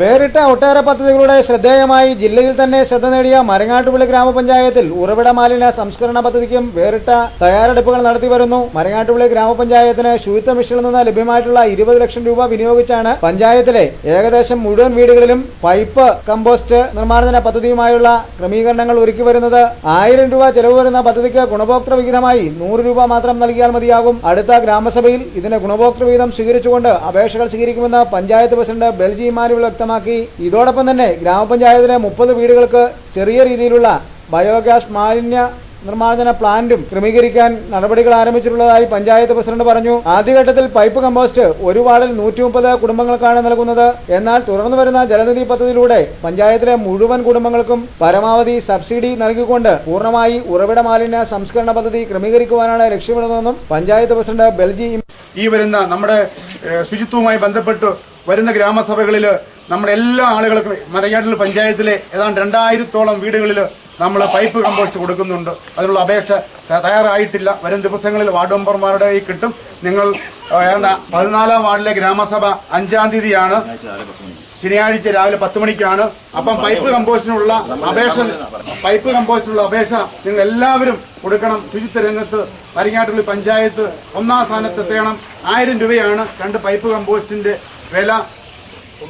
വേറിട്ട ഒട്ടേറെ പദ്ധതികളുടെ ശ്രദ്ധേയമായി ജില്ലയിൽ തന്നെ ശ്രദ്ധ നേടിയ മരങ്ങാട്ടുപള്ളി ഗ്രാമപഞ്ചായത്തിൽ ഉറവിട മാലിന്യ സംസ്കരണ പദ്ധതിക്കും വേറിട്ട തയ്യാറെടുപ്പുകൾ നടത്തി വരുന്നു. മരങ്ങാട്ടുപള്ളി ഗ്രാമപഞ്ചായത്തിന് ശുചിത്വ മിഷനിൽ നിന്ന് ലഭ്യമായിട്ടുള്ള 20 ലക്ഷം രൂപ വിനിയോഗിച്ചാണ് പഞ്ചായത്തിലെ ഏകദേശം മുഴുവൻ വീടുകളിലും പൈപ്പ് കമ്പോസ്റ്റ് നിർമ്മാർജ്ജന പദ്ധതിയുമായുള്ള ക്രമീകരണങ്ങൾ ഒരുക്കി വരുന്നത്. 1000 രൂപ ചെലവ് വരുന്ന പദ്ധതിക്ക് ഗുണഭോക്തൃ വിഹിതമായി 100 രൂപ മാത്രം നൽകിയാൽ മതിയാകും. അടുത്ത ഗ്രാമസഭയിൽ ഇതിന് ഗുണഭോക്തൃ വിഹിതം സ്വീകരിച്ചുകൊണ്ട് അപേക്ഷകൾ സ്വീകരിക്കുമെന്ന് പഞ്ചായത്ത് പ്രസിഡന്റ് ബെൽജി ഇമ്മാനുവൽ വ്യക്തമാക്കി. ഇതോടൊപ്പം തന്നെ ഗ്രാമപഞ്ചായത്തിലെ 30 വീടുകൾക്ക് ചെറിയ രീതിയിലുള്ള ബയോഗ്യാസ് മാലിന്യ നിർമ്മാർജ്ജന പ്ലാന്റും ക്രമീകരിക്കാൻ നടപടികൾ ആരംഭിച്ചിട്ടുള്ളതായി പഞ്ചായത്ത് പ്രസിഡന്റ് പറഞ്ഞു. ആദ്യഘട്ടത്തിൽ പൈപ്പ് കമ്പോസ്റ്റ് ഒരു വാർഡിൽ 130 കുടുംബങ്ങൾക്കാണ് നൽകുന്നത്. എന്നാൽ തുടർന്നു വരുന്ന ജലനിധി പദ്ധതിയിലൂടെ പഞ്ചായത്തിലെ മുഴുവൻ കുടുംബങ്ങൾക്കും പരമാവധി സബ്സിഡി നൽകിക്കൊണ്ട് പൂർണ്ണമായി ഉറവിട മാലിന്യ സംസ്കരണ പദ്ധതി ക്രമീകരിക്കുവാനാണ് ലക്ഷ്യമിടുന്നതെന്നും പഞ്ചായത്ത് പ്രസിഡന്റ് ബെൽജി ഈ വരുന്ന നമ്മുടെ ശുചിത്വവുമായി ബന്ധപ്പെട്ട് വരുന്ന ഗ്രാമസഭകളിൽ നമ്മുടെ എല്ലാ ആളുകൾക്കും മരങ്ങാട്ടുപള്ളി പഞ്ചായത്തിലെ ഏതാണ്ട് 2000-ഓളം വീടുകളിൽ നമ്മൾ പൈപ്പ് കമ്പോസ്റ്റ് കൊടുക്കുന്നുണ്ട്. അതിനുള്ള അപേക്ഷ തയ്യാറായിട്ടില്ല. വരും ദിവസങ്ങളിൽ വാർഡ് മെമ്പർമാരുടെ കിട്ടും. നിങ്ങൾ 14-ാം വാർഡിലെ ഗ്രാമസഭ 5-ാം തീയതിയാണ്, ശനിയാഴ്ച രാവിലെ 10 മണിക്കാണ്. അപ്പം പൈപ്പ് കമ്പോസ്റ്റിനുള്ള അപേക്ഷ നിങ്ങൾ എല്ലാവരും കൊടുക്കണം. ശുചിത്വ രംഗത്ത് മരങ്ങാട്ടുപള്ളി പഞ്ചായത്ത് 1-ാം സ്ഥാനത്ത് എത്തണം. 1000 രൂപയാണ് 2 പൈപ്പ് കമ്പോസ്റ്റിന്റെ വില.